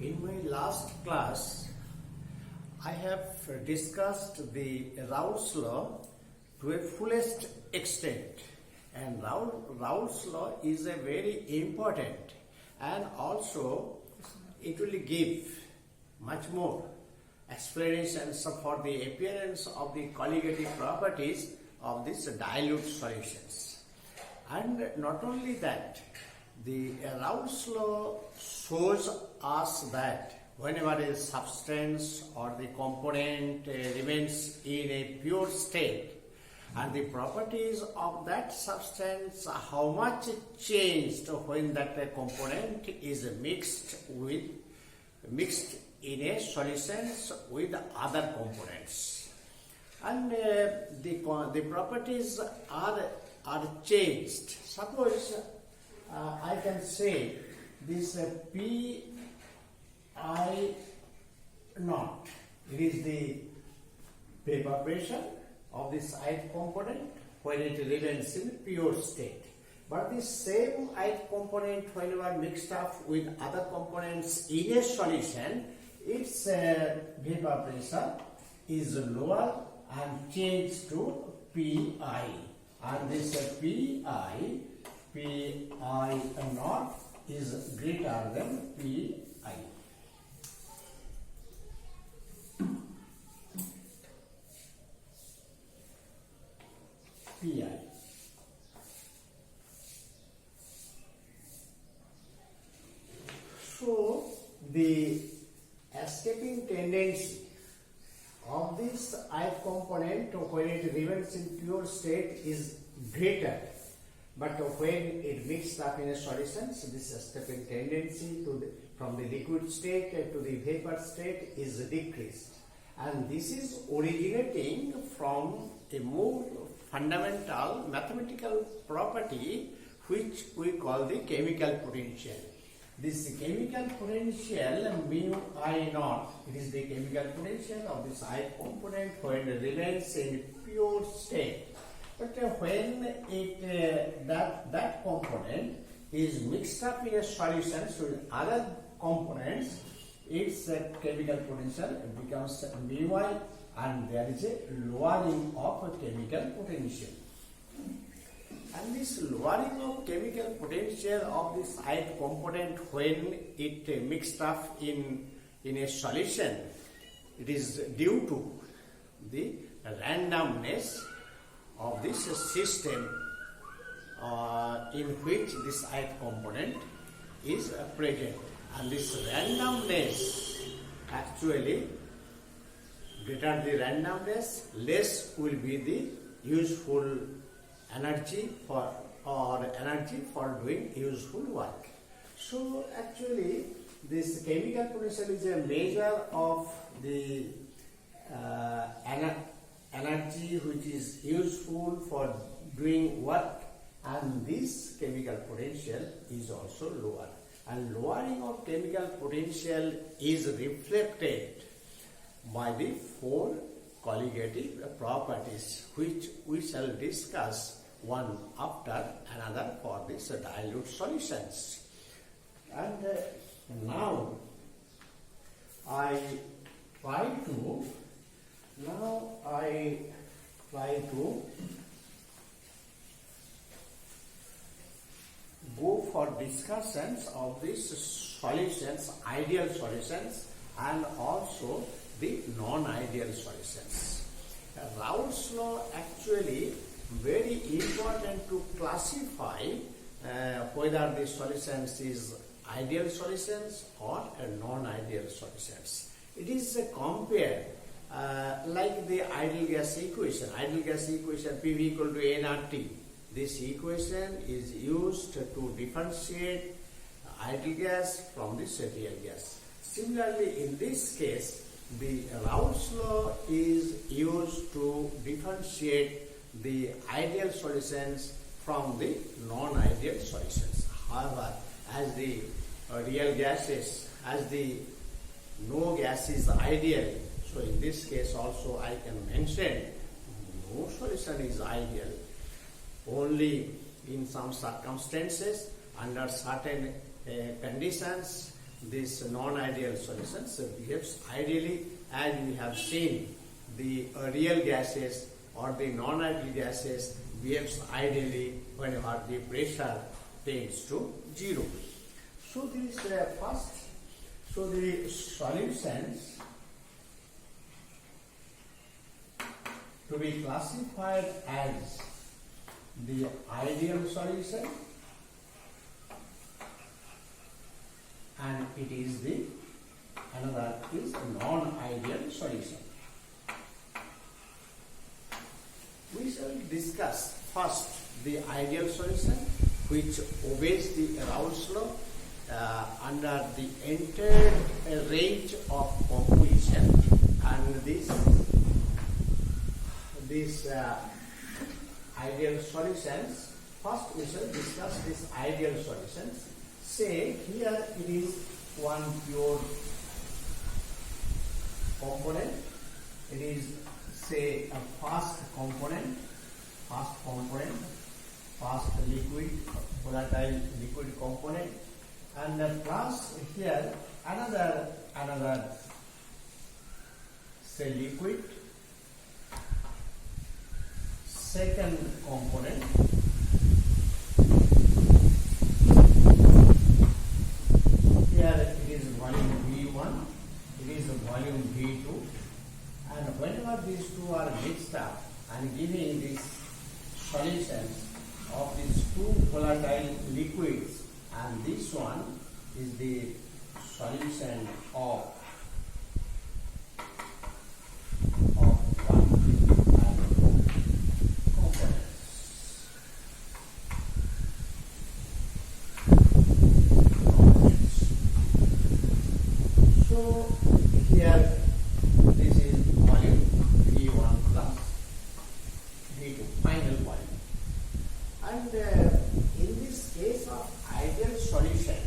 In my last class, I have discussed the Raoult's law to a fullest extent, and Raoult's law is a very important, and also it will give much more explanations for the appearance of the colligative properties of these dilute solutions. And not only that, the Raoult's law shows us that whenever a substance or the component remains in a pure state, and the properties of that substance, how much it changed when that component is mixed in a solutions with other components, and the properties are changed. Suppose I can say this Pi naught, it is the vapor pressure of this ith component when it remains in pure state. But the same ith component, whenever mixed up with other components in a solution, its vapor pressure is lower and changed to Pi, and this Pi naught is greater than Pi. So the escaping tendency of this ith component when it remains in pure state is greater, but when it mixed up in a solution, so this escaping tendency from the liquid state to the vapor state is decreased, and this is originating from a more fundamental mathematical property which we call the chemical potential. This chemical potential mu I naught, it is the chemical potential of this ith component when it remains in pure state. But when that component is mixed up in a solution with other components, its chemical potential becomes mu I, and there is a lowering of chemical potential. And this lowering of chemical potential of this ith component when it mixed up in a solution, it is due to the randomness of this system in which this ith component is present. And this randomness, actually, greater the randomness, less will be the useful energy for doing useful work. So actually this chemical potential is a measure of the energy which is useful for doing work, and this chemical potential is also lower, and lowering of chemical potential is reflected by the four colligative properties which we shall discuss one after another for these dilute solutions. And now I try to go for discussions of these solutions, ideal solutions, and also the non-ideal solutions. Raoult's law actually very important to classify whether the solutions is ideal solutions or non-ideal solutions. It is compared like the ideal gas equation. Ideal gas equation PV equal to nRT. This equation is used to differentiate ideal gas from the real gas. Similarly, in this case, the Raoult's law is used to differentiate the ideal solutions from the non-ideal solutions. However, as the real gases, as the no gas is ideal, so in this case also I can mention no solution is ideal. Only in some circumstances, under certain conditions, this non-ideal solutions behaves ideally, and we have seen the real gases or the non-ideal gases behaves ideally whenever the pressure tends to 0. So this first, so the solutions to be classified as the ideal solution, and it is the another is non-ideal solution. We shall discuss first the ideal solution, which obeys the Raoult's law under the entire range of composition, and this ideal solutions. First, we shall discuss these ideal solutions. Say here it is one pure component. It is, say, a fast component, fast liquid, volatile liquid component, and plus here another say liquid, second component, here it is volume V1, it is volume V2, and whenever these two are mixed up and giving these solutions of these two volatile liquids, and this one is the solution of one and two components. So here this is volume V1 plus V2, final volume. And in this case of ideal solution,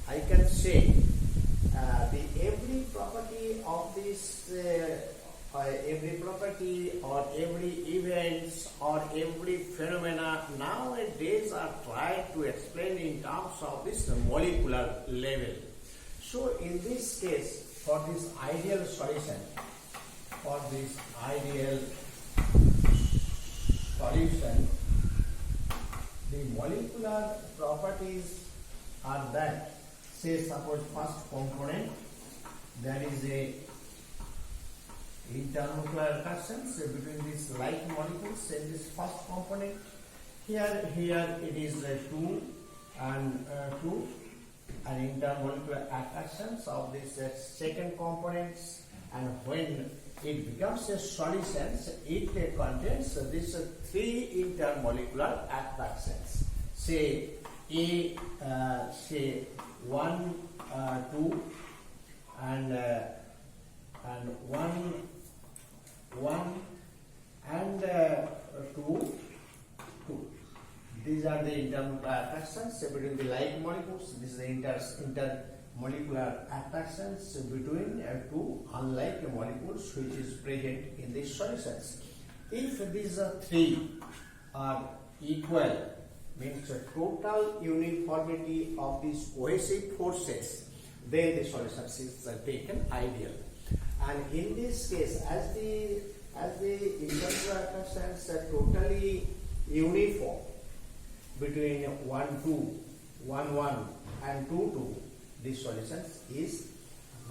I can say every property of this, every property or every events or every phenomena nowadays are tried to explain in terms of this molecular level. So in this case, for this ideal solution, the molecular properties are that, say, suppose first component, there is a intermolecular attractions between these like molecules in this first component. Here it is 2 and 2, and intermolecular attractions of this second components, and when it becomes a solution, it contains this 3 intermolecular attractions. Say A, say 1, 2, and 1 and 2, 2. These are the intermolecular attractions between the like molecules. This is the intermolecular attractions between two unlike molecules which is present in these solutions. If these 3 are equal, means a total uniformity of these cohesive forces, then the solution is taken ideal. And in this case, as the intermolecular attractions are totally uniform between 1, 2, 1, 1 and 2, 2, this solution is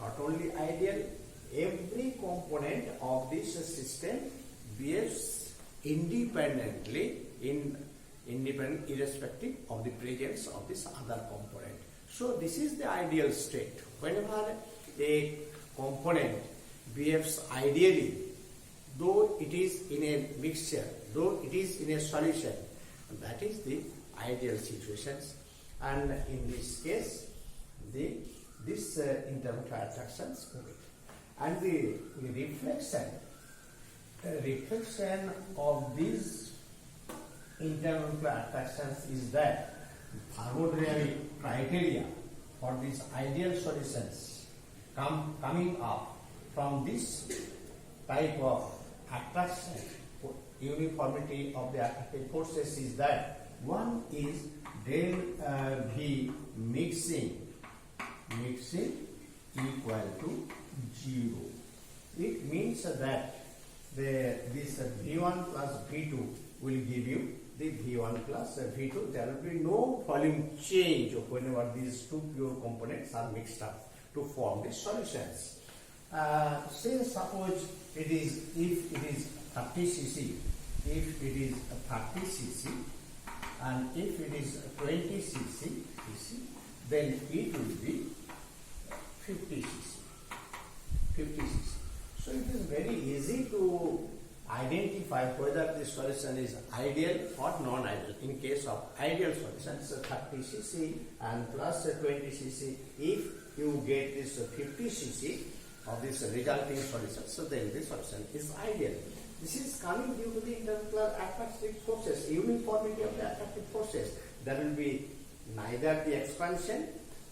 not only ideal, every component of this system behaves independently, irrespective of the presence of this other component. So this is the ideal state. Whenever a component behaves ideally, though it is in a mixture, though it is in a solution, that is the ideal situations. And in this case, this intermolecular attractions orbit. And the reflection of these intermolecular attractions is that thermodynamic criteria for these ideal solutions coming up from this type of attraction, uniformity of the attractive forces, is that one is del V mixing mixing equal to 0. It means that this V1 plus V2 will give you the V1 plus V2. There will be no volume change whenever these two pure components are mixed up to form the solutions. Say suppose it is, if it is 30 cc, if it is 30 cc and if it is 20 cc, then it will be 50 cc. 50 cc. So it is very easy to identify whether the solution is ideal or non-ideal. In case of ideal solutions, 30 cc and plus 20 cc, if you get this 50 cc of this resulting solution, so then the solution is ideal. This is coming due to the intermolecular attractive forces, uniformity of the attractive forces. There will be neither the expansion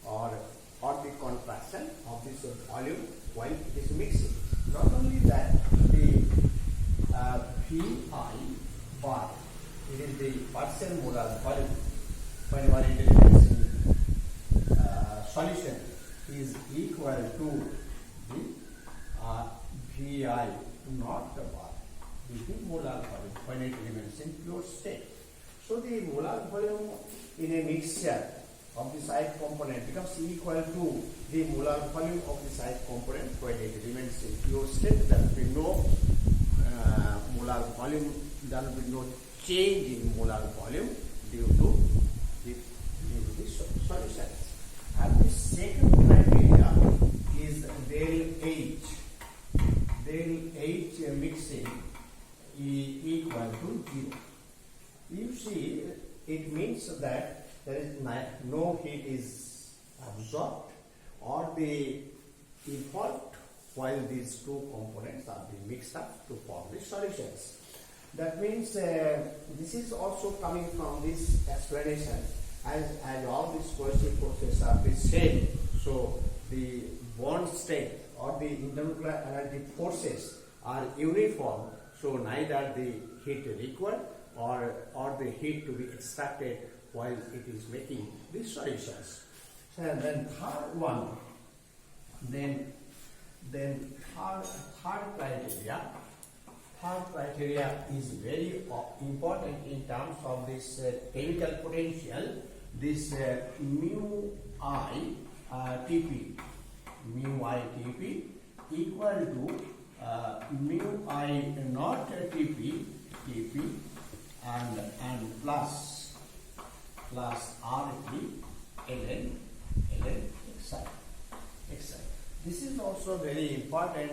or the contraction of this volume while it is mixing. Not only that, the VI bar, it is the percent molar volume whenever it is mixing solution is equal to the VI not the bar, is the molar volume when it remains in pure state. So the molar volume in a mixture of the side component becomes equal to the molar volume of the side component when it remains in pure state. There will be no molar volume, there will be no change in molar volume due to the solutions. And the second criteria is del H. Del H mixing equal to 0. You see, it means that there is no heat is absorbed or the effort while these two components are being mixed up to form the solutions. That means this is also coming from this explanation, as all these coercive forces are the same. So the bond strength or the intermolecular analytic forces are uniform. So neither the heat required or the heat to be extracted while it is making the solutions. So then third one, then third criteria is very important in terms of this chemical potential, this mu I Tp equal to mu I not Tp and plus RT ln xi. This is also very important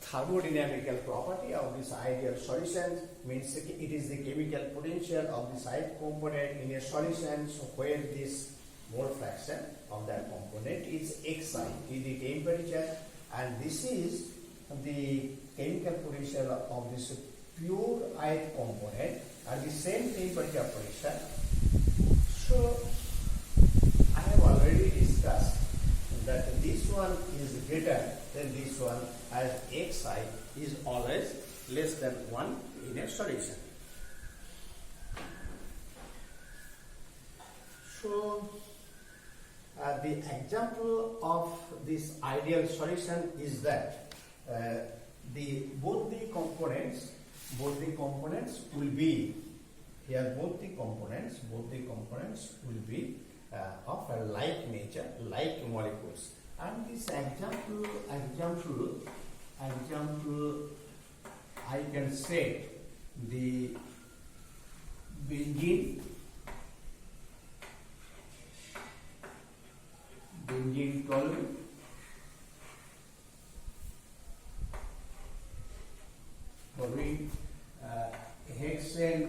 thermodynamical property of this ideal solution. Means it is the chemical potential of the side component in a solution. So where this mole fraction of that component is xi, is the temperature, and this is the chemical potential of this pure iron component at the same temperature pressure. So I have already discussed that this one is greater than this one, as xi is always less than 1 in a solution. So the example of this ideal solution is that both the components will be here. Both the components will be of a like nature, like molecules. And this example, I can say the benzene toluene, hexane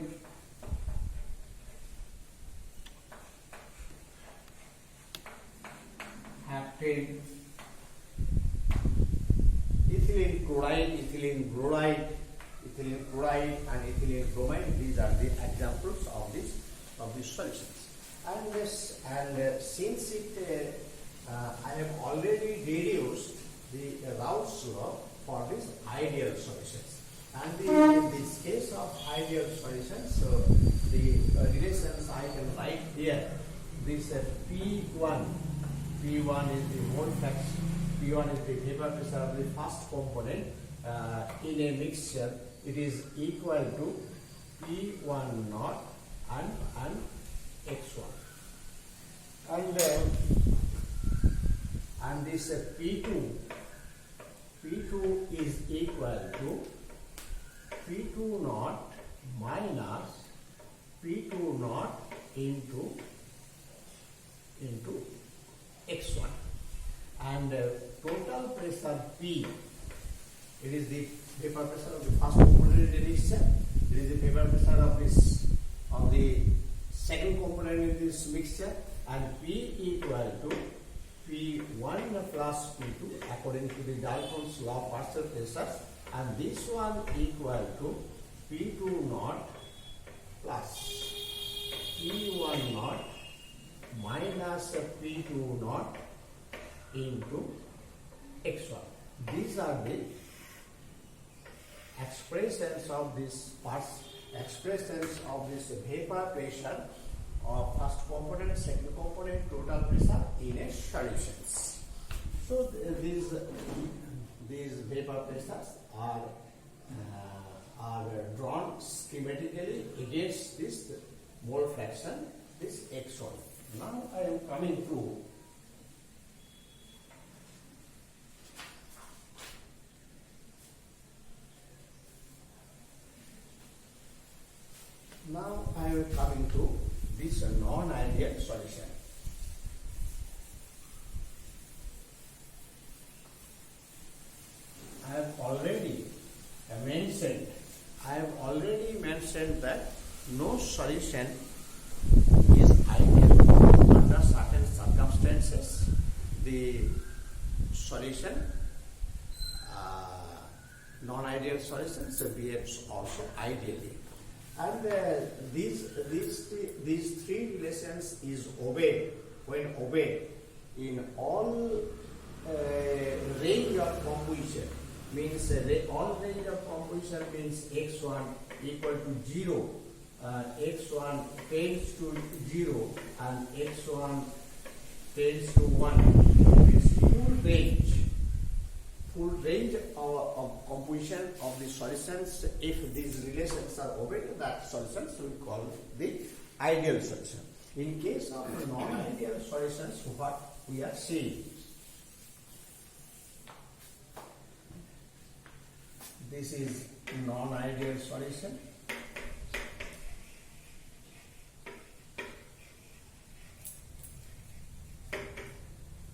heptane, ethylene chloride, ethylene bromide, and ethylene bromide. These are the examples of these solutions. And since I have already deduced the Raoult's law for these ideal solutions. And in this case of ideal solutions, so the relations I can write here. This P1 P1 is the mole fraction, P1 is the vapor pressure of the first component in a mixture. It is equal to P1 naught and X1. And this P2 is equal to P2 naught minus P2 naught into X1, and total pressure P, it is the vapor pressure of the first component in the mixture, it is the vapor pressure of the second component in this mixture, and P equal to P1 plus P2 according to the Dalton's law of partial pressures, and this one equal to P2 naught plus P1 naught minus P2 naught into X1. These are the expressions of this vapor pressure of first component, second component, total pressure in a solutions. So these vapor pressures are drawn schematically against this mole fraction, this X1. Now I am coming to this non-ideal solution. I have already mentioned that no solution is ideal. Under certain circumstances, the solution, non-ideal solutions behaves also ideally. And these three relations is obeyed when obeyed in all range of composition. Means all range of composition means X1 equal to 0, X1 tends to 0, and X1 tends to 1. Means full range of composition of the solutions. If these relations are obeyed, that solutions we call the ideal solution. In case of non-ideal solutions, what we are seeing, this is non-ideal solution.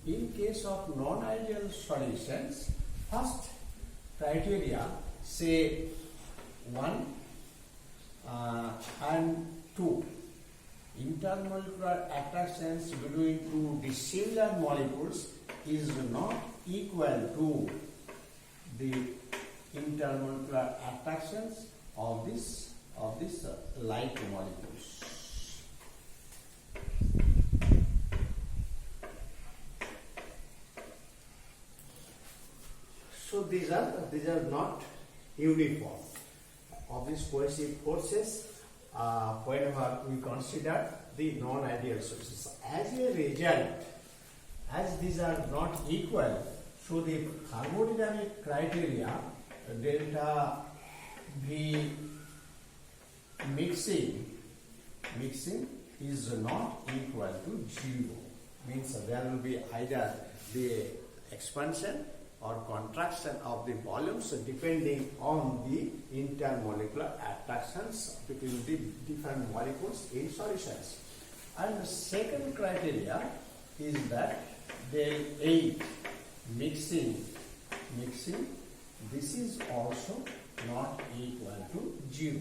In case of non-ideal solutions, first criteria, say 1 and 2, intermolecular attractions between two dissimilar molecules is not equal to the intermolecular attractions of this like molecules. So these are not uniform. Of these cohesive forces, whenever we consider the non-ideal sources, as a result, as these are not equal, so the thermodynamic criteria delta V mixing is not equal to 0. Means there will be either the expansion or contraction of the volumes depending on the intermolecular attractions between the different molecules in solutions. And the second criteria is that del H mixing, this is also not equal to 0.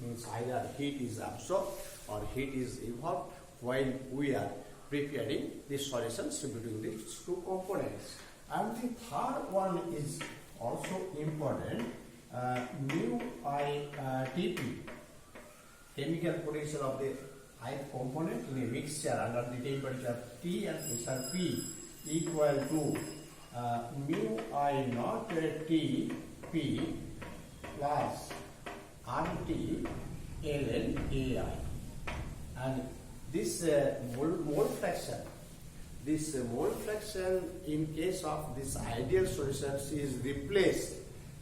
Means either heat is absorbed or heat is evolved while we are preparing the solutions between these two components. And the third one is also important, mu I Tp, chemical potential of the ith component in a mixture under the temperature T and pressure P equal to mu I naught T P plus RT ln AI. And this mole fraction this mole fraction in case of this ideal solutions is replaced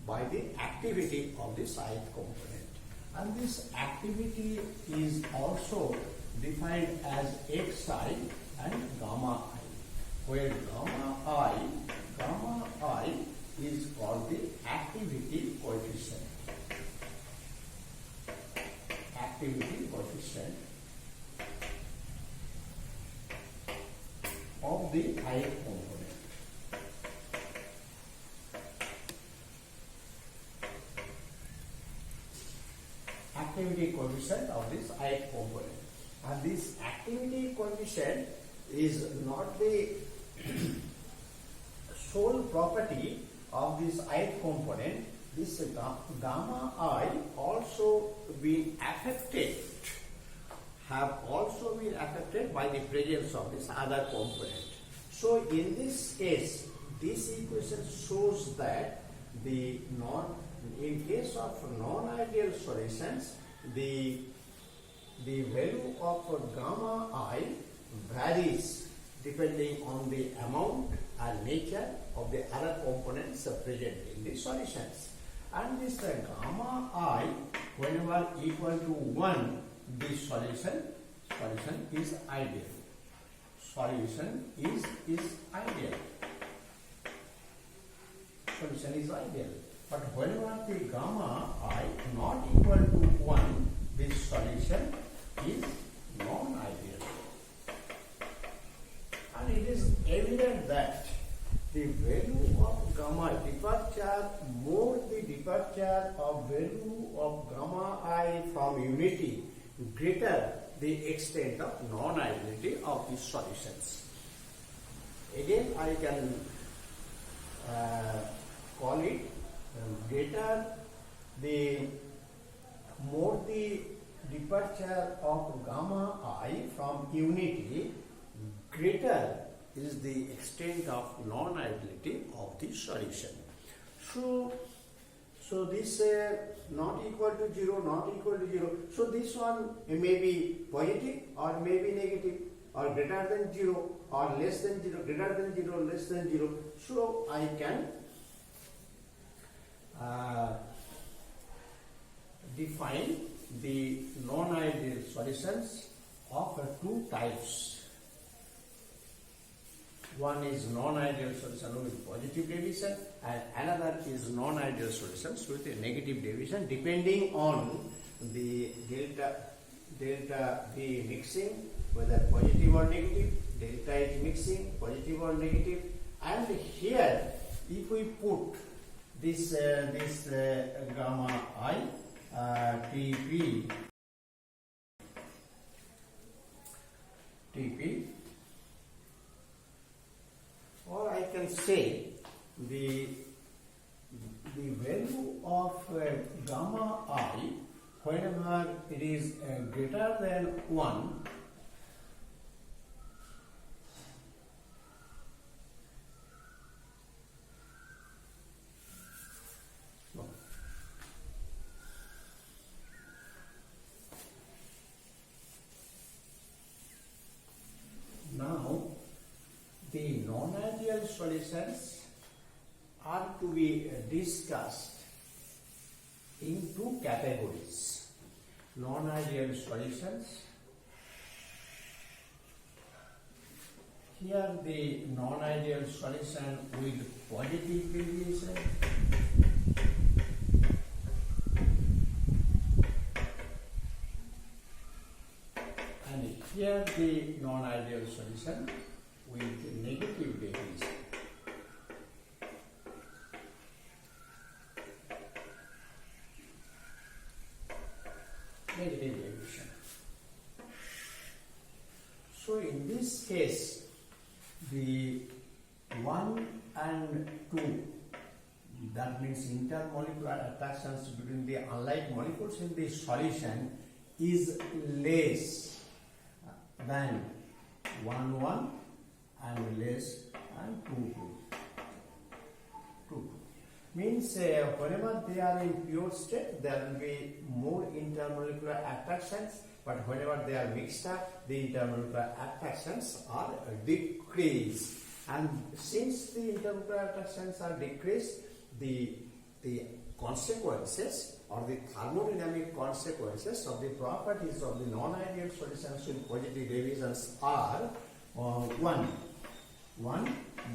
by the activity of this ith component. And this activity is also defined as xi and gamma I, where gamma I is called the activity coefficient. Activity coefficient of the ith component. Activity coefficient of this ith component. And this activity coefficient is not the sole property of this ith component. This gamma I also been affected, have also been affected by the presence of this other component. So in this case, this equation shows that in case of non-ideal solutions, the value of gamma I varies depending on the amount and nature of the other components present in the solutions. And this gamma I, whenever equal to 1, the solution is ideal. Solution is ideal. Solution is ideal. But whenever the gamma I not equal to 1, the solution is non-ideal. And it is evident that the value of gamma departure, more the departure of value of gamma I from unity, greater the extent of non-ideality of these solutions. Again, I can call it greater the more the departure of gamma I from unity, greater is the extent of non-ideality of the solution. So this not equal to 0, not equal to 0. So this one may be positive or may be negative, or greater than 0 or less than 0, greater than 0, less than 0. So I can define the non-ideal solutions of two types. One is non-ideal solution with positive deviation, and another is non-ideal solutions with a negative deviation, depending on the delta V mixing, whether positive or negative, delta H mixing, positive or negative. And here, if we put this gamma I TP, or I can say the value of gamma I, whenever it is greater than 1, now the non-ideal solutions are to be discussed in two categories. Non-ideal solutions. Here the non-ideal solution with positive deviation, and here the non-ideal solution with negative deviation. Negative deviation. So in this case, the 1 and 2, that means intermolecular attractions between the unlike molecules in the solution is less than 1, 1 and less than 2, 2. Means means whenever they are in pure state, there will be more intermolecular attractions, but whenever they are mixed up, the intermolecular attractions are decreased. And since the intermolecular attractions are decreased, the consequences or the thermodynamic consequences of the properties of the non-ideal solutions with positive deviations are one,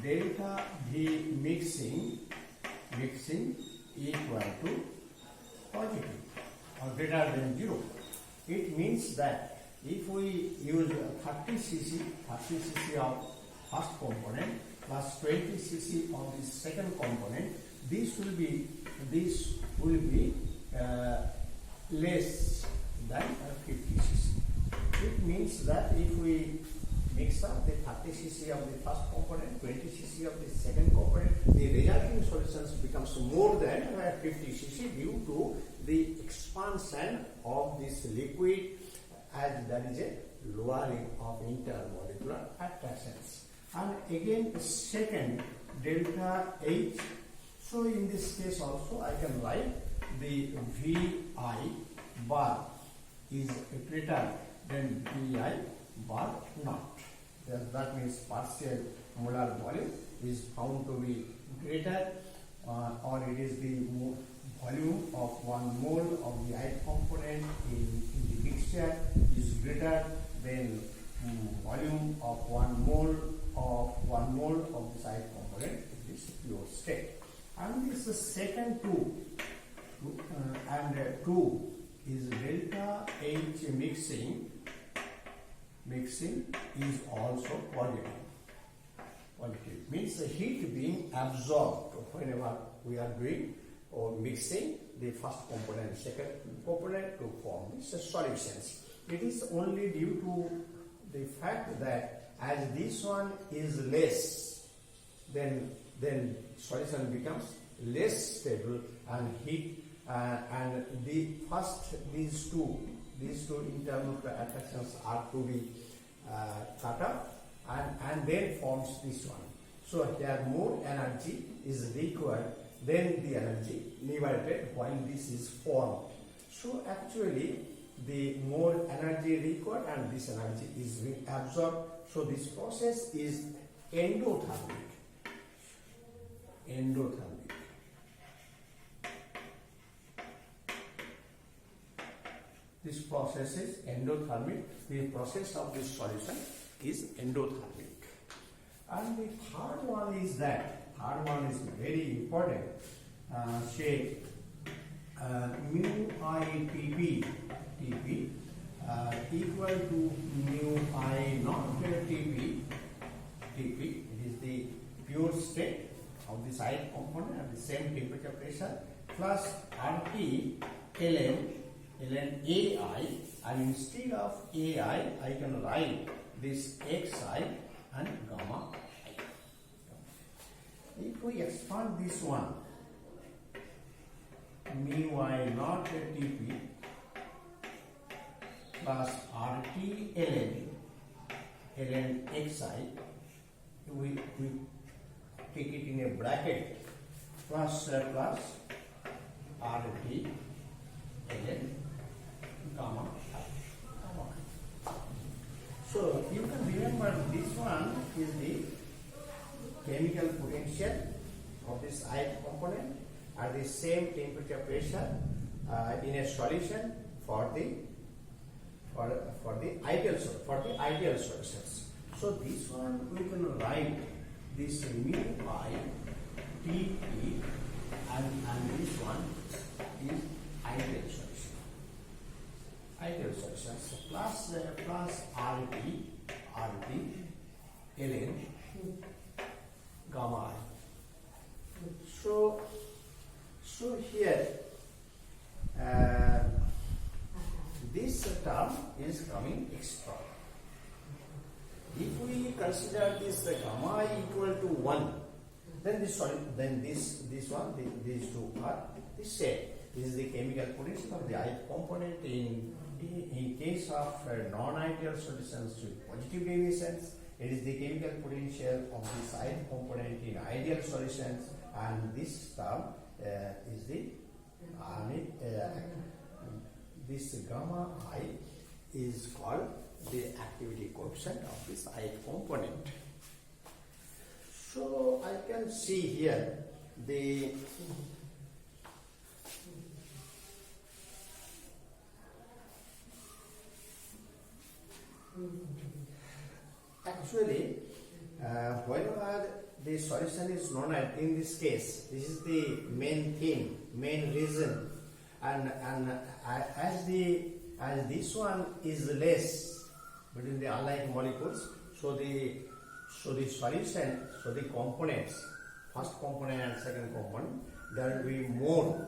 delta V mixing equal to positive or greater than 0. It means that if we use 30 cc of first component plus 20 cc of the second component, this will be less than 50 cc. It means that if we mix up the 30 cc of the first component, 20 cc of the second component, the resulting solutions becomes more than 50 cc due to the expansion of this liquid, as there is a lowering of intermolecular attractions. And again, second, delta H. So in this case also I can write the VI bar is greater than VI bar not. That means partial molar volume is found to be greater or it is the volume of 1 mole of the ith component in the mixture is greater than volume of 1 mole of this ith component in this pure state. And this second 2 is delta H mixing is also positive. Positive means the heat being absorbed whenever we are doing or mixing the first component, second component to form these solutions. It is only due to the fact that as this one is less, then solution becomes less stable and heat and the first these two intermolecular attractions are to be cut off and then forms this one. So here more energy is required than the energy liberated while this is formed. So actually the more energy required and this energy is absorbed. So this process is endothermic. This process is endothermic. The process of this solution is endothermic. And the third one is very important. Say mu I TP equal to mu I not TP. It is the pure state of this ith component at the same temperature pressure plus RT ln AI, and instead of AI I can write this xi and gamma I. If we expand this one, mu I naught Tp plus RT ln xi, we take it in a bracket plus RT ln gamma I. So you can remember this one is the chemical potential of this ith component at the same temperature pressure in a solution for the ideal solutions. So this one we can write this mu I Tp and this one is ideal solution. Ideal solutions plus RT ln gamma I. So here this term is coming extra. If we consider this gamma I equal to 1, then these two are the same. This is the chemical potential of the ith component in case of non-ideal solutions with positive deviations. It is the chemical potential of this ith component in ideal solutions, and this term is the this gamma I is called the activity coefficient of this ith component. So I can see here the actually whenever the solution is known in this case, this is the main theme, main reason, and as this one is less between the alike molecules, so the solution, so the components, first component and second component, there will be more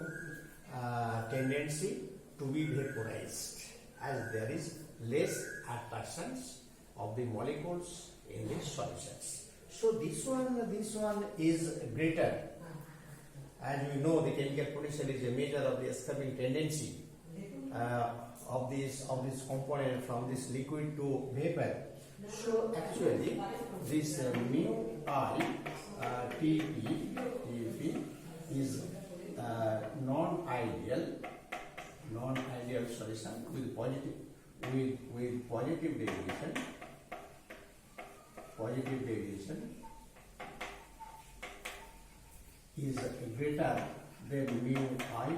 tendency to be vaporized, as there is less attractions of the molecules in the solutions. So this one is greater. As we know, the chemical potential is a measure of the escaping tendency of this component from this liquid to vapor. So actually, this mu I Tp is non-ideal solution with positive deviation. Positive deviation is greater than mu I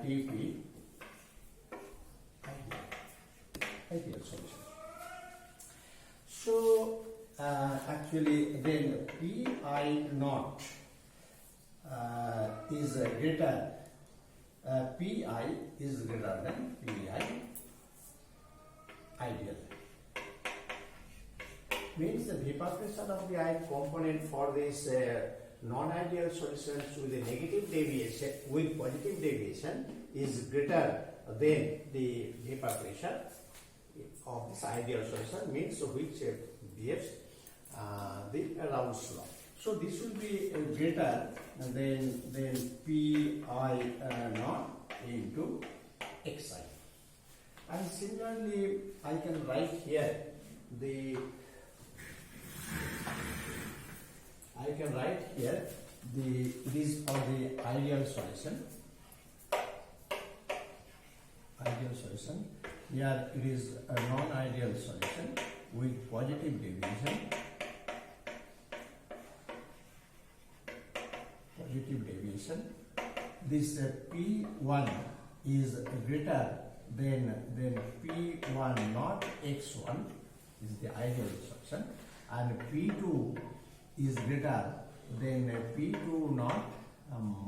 Tp ideal solution. So actually then Pi naught is greater, Pi is greater than Pi ideal. Means the vapor pressure of the ith component for this non-ideal solutions with a negative deviation, with positive deviation, is greater than the vapor pressure of this ideal solution, means which behaves the Raoult's law. So this will be greater than Pi naught into Xi. And similarly, I can write here these are the ideal solution. Ideal solution. Here it is a non-ideal solution with positive deviation. Positive deviation. This P1 is greater than P1 not X1 is the ideal solution, and P2 is greater than P2 not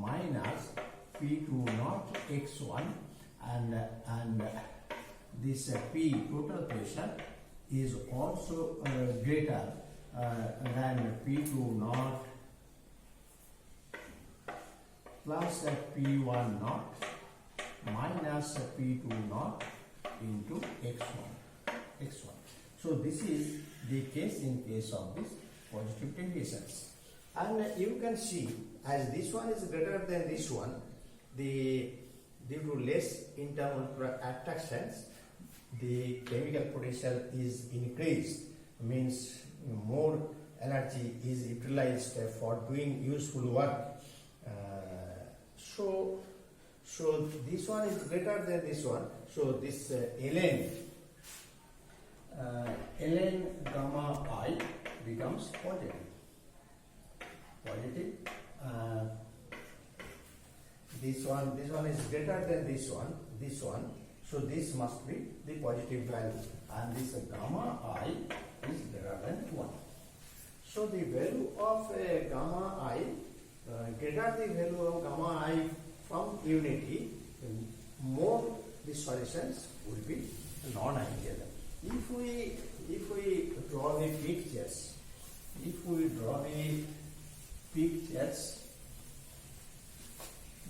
minus P2 not X1, and this P total pressure is also greater than P2 not plus P1 not minus P2 not into X1. So this is the case in case of this positive deviations. And you can see, as this one is greater than this one, due to less intermolecular attractions, the chemical potential is increased, means more energy is utilized for doing useful work. So this one is greater than this one. So this ln gamma I becomes positive. This one is greater than this one. So this must be the positive value, and this gamma I is greater than 1. So the value of gamma I, greater the value of gamma I from unity, more the solutions will be non-ideal. If we draw the pictures,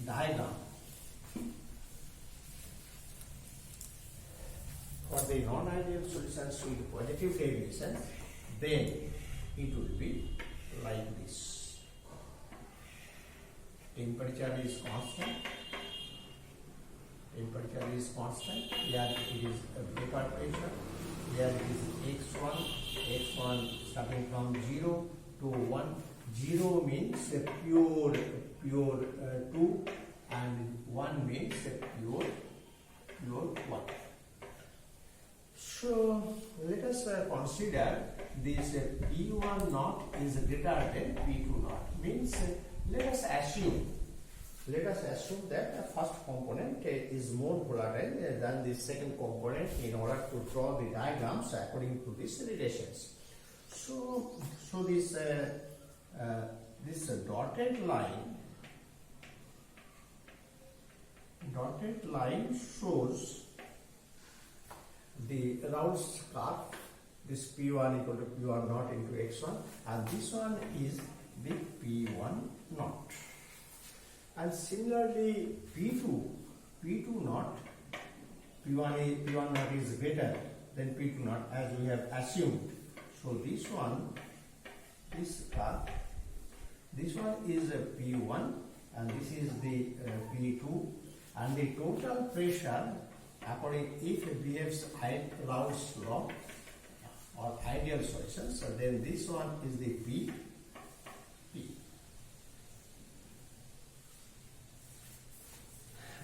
diagram for the non-ideal solutions with positive deviation, then it will be like this. Temperature is constant. Here it is vapor pressure. Here it is x1 starting from 0 to 1. 0 means a pure pure 2, and 1 means pure 1. So let us consider this P1 naught is greater than P2 naught. Means let us assume that the first component is more volatile than the second component in order to draw the diagrams according to these relations. So this dotted line shows the Raoult's curve. This P1 equal to P1 naught into x1, and this one is the P1 naught. And similarly, P2 naught, P1 naught is greater than P2 naught as we have assumed. So this curve, this one is P1 and this is the P2, and the total pressure according if it behaves Raoult's law or ideal solutions, so then this one is the P.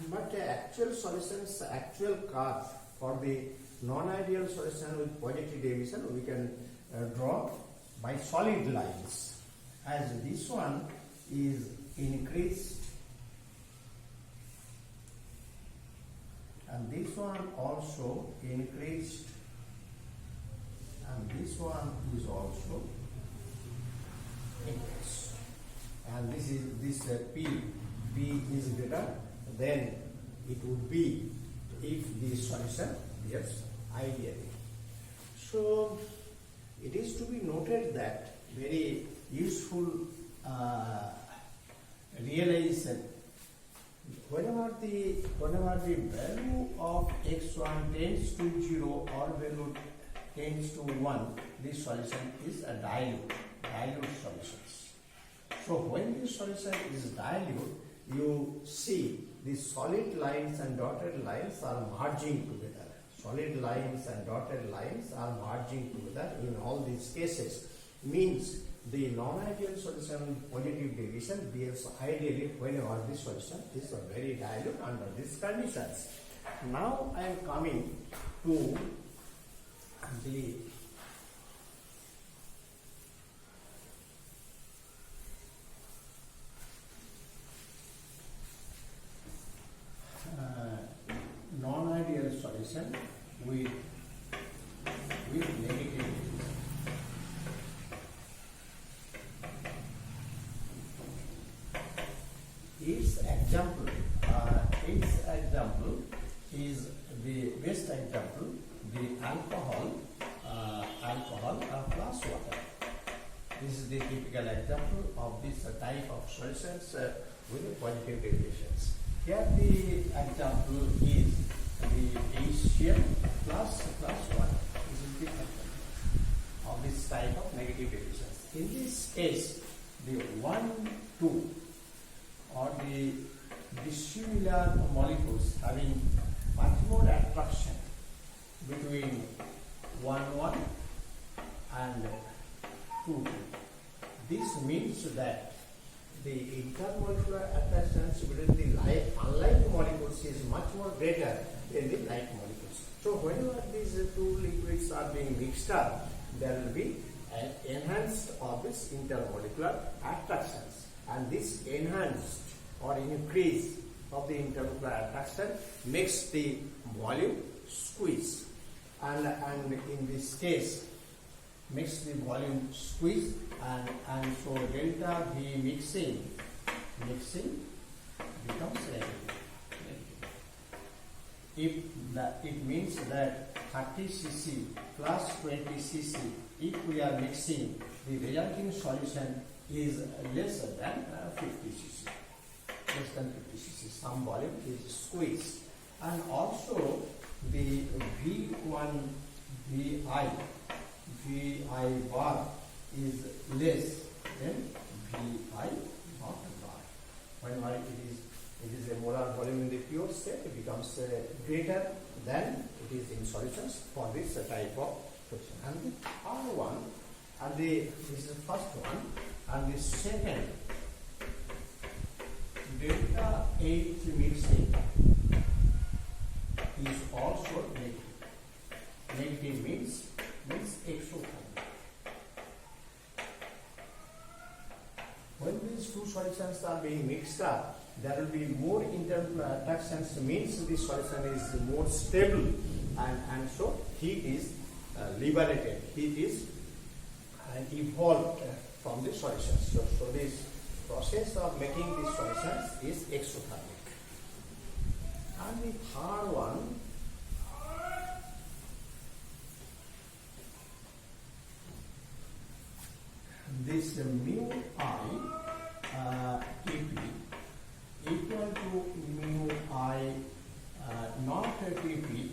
But the actual solutions, actual curve for the non-ideal solution with positive deviation we can draw by solid lines, as this one is increased and this one also increased and this one is also increased, and this P is greater, then it would be if the solution behaves ideally. So it is to be noted that very useful realization, whenever the value of x1 tends to 0 or value tends to 1, this solution is a dilute solutions. So when this solution is dilute, you see the solid lines and dotted lines are merging together. Solid lines and dotted lines are merging together in all these cases. Means the non-ideal solution with positive deviation behaves ideally whenever this solution is very dilute under these conditions. Now I am coming to the non-ideal solution with negative deviation. Its example is the best example, the alcohol plus water. This is the typical example of this type of solutions with positive deviations. Here the example is the HCl plus water. This is the example of this type of negative deviations. In this case, the 1, 2 or the dissimilar molecules having much more attraction between 1, 1 and 2, 2. This means that the intermolecular attractions between the unlike molecules is much more greater than the like molecules. So whenever these two liquids are being mixed up, there will be an enhanced of this intermolecular attractions, and this enhanced or increase of the intermolecular attraction makes the volume squeeze, and in this case makes the volume squeeze, and so delta V mixing becomes negative. It means that 30 cc plus 20 cc, if we are mixing, the resulting solution is less than 50 cc. Less than 50 cc, some volume is squeezed, and also the V1 Vi bar is less than Vi not bar. Whenever it is a molar volume in the pure state, it becomes greater than it is in solutions for this type of solution. And the third one, and this is the first one, and the second delta H mixing is also negative. Negative means exothermic. When these two solutions are being mixed up, there will be more intermolecular attractions, means the solution is more stable, and so heat is liberated, heat is evolved from the solutions. So this process of making these solutions is exothermic. And the third one, this mu I Tp equal to mu I not Tp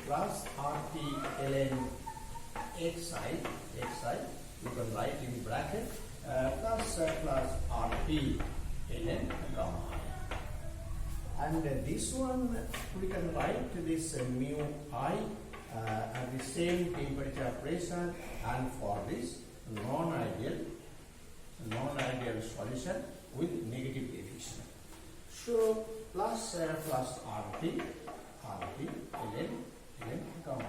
plus RT ln xi, you can write in bracket, plus RT ln gamma I. And this one we can write this mu I at the same temperature pressure, and for this non-ideal solution with negative deviation. So plus RT ln gamma I.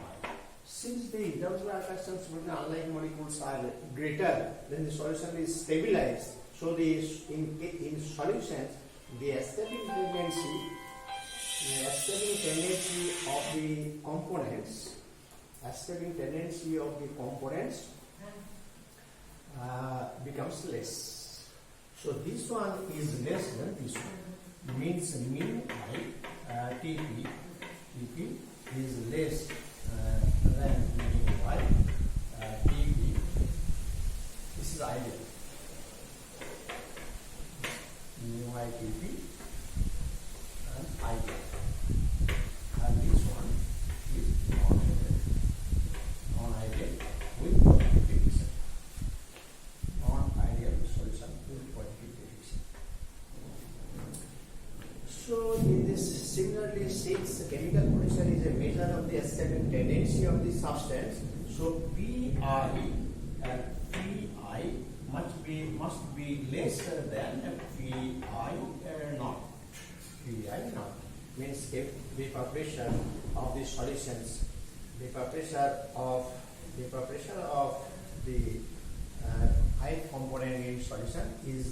Since the intermolecular attractions between unlike molecules are greater, then the solution is stabilized. So the in solutions, the escaping tendency of the components becomes less. So this one is less than this one. Means mu I Tp is less than mu I Tp. This is ideal. Mu I Tp and ideal. And this one is non-ideal with positive deviation. Non-ideal solution with positive deviation. So in this, similarly, since chemical potential is a measure of the escaping tendency of the substance, so Pi and Pi must be less than Pi naught. Pi naught means vapor pressure of the solutions, vapor pressure of the ith component in solution is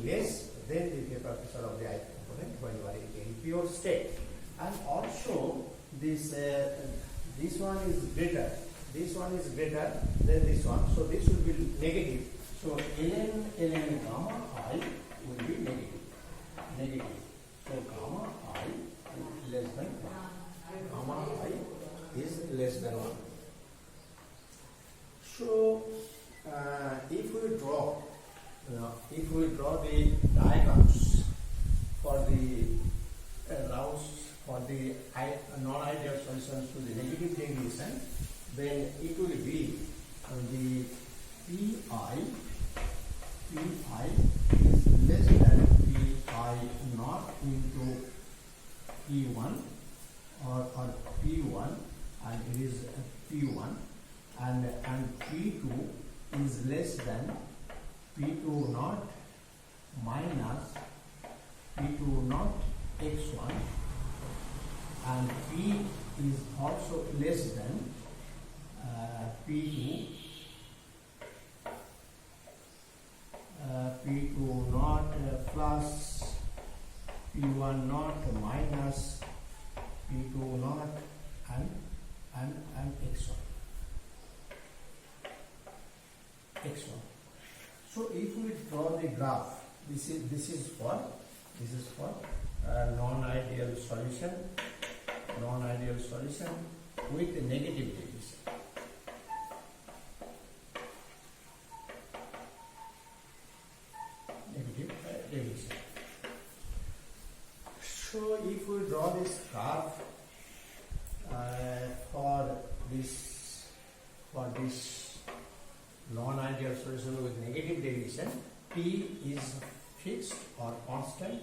less than the vapor pressure of the ith component when you are in pure state. And also this one is greater. This one is greater than this one. So this will be negative. So ln gamma I will be negative. So gamma I is less than 1. Gamma I is less than 1. So if we draw the diagrams for the for the non-ideal solutions to the negative deviation, then it will be the Pi is less than Pi naught into P1 or P1, and it is P1, and P2 is less than P2 naught minus P2 naught x1, and P is also less than P2 naught plus P1 naught minus P2 naught and x1. So if we draw the graph, this is for non-ideal solution with negative deviation. So if we draw this graph for this non-ideal solution with negative deviation, P is fixed or constant,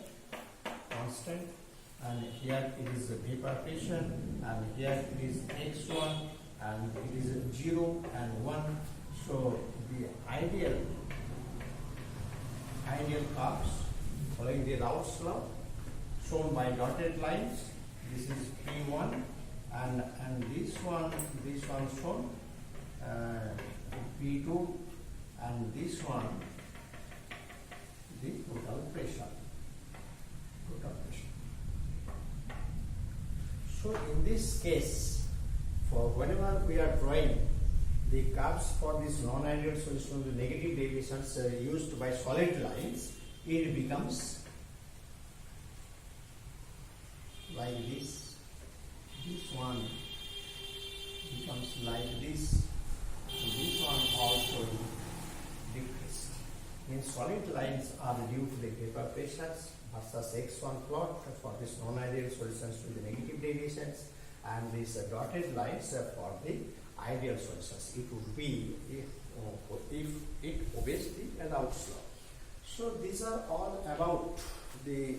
and here it is the vapor pressure, and here it is x1, and it is 0 and 1. So the ideal ideal curves following the Raoult's law, shown by dotted lines. This is P1, and this one shown P2, and this one the total pressure. So in this case, for whenever we are drawing the curves for this non-ideal solution, the negative deviations used by solid lines, it becomes like this. This one becomes like this, and this one also decreased. Means solid lines are due to the vapor pressures versus x1 plot for this non-ideal solutions with the negative deviations, and these dotted lines for the ideal solutions. It would be if it obeys the Raoult's law. So these are all about the.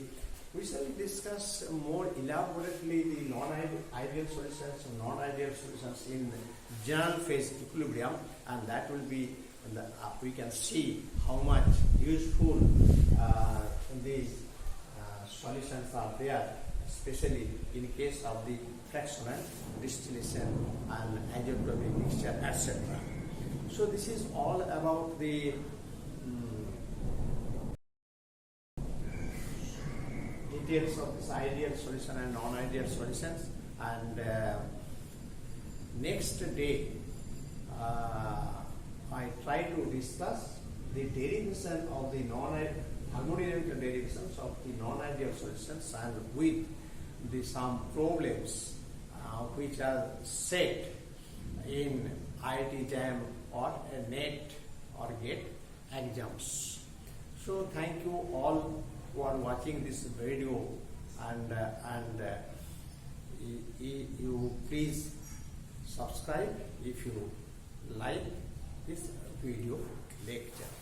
We shall discuss more elaborately the non-ideal solutions and non-ideal solutions in general phase equilibrium, and that will be we can see how much useful these solutions are there, especially in case of the fractional distillation and azeotropic mixture, etc. So this is all about the details of this ideal solution and non-ideal solutions, and next day I try to discuss the derivation of the thermodynamical derivations of the non-ideal solutions, and with some problems which are set in IIT JAM or NET or GATE exams. So thank you all who are watching this video, and you please subscribe if you like this video lecture.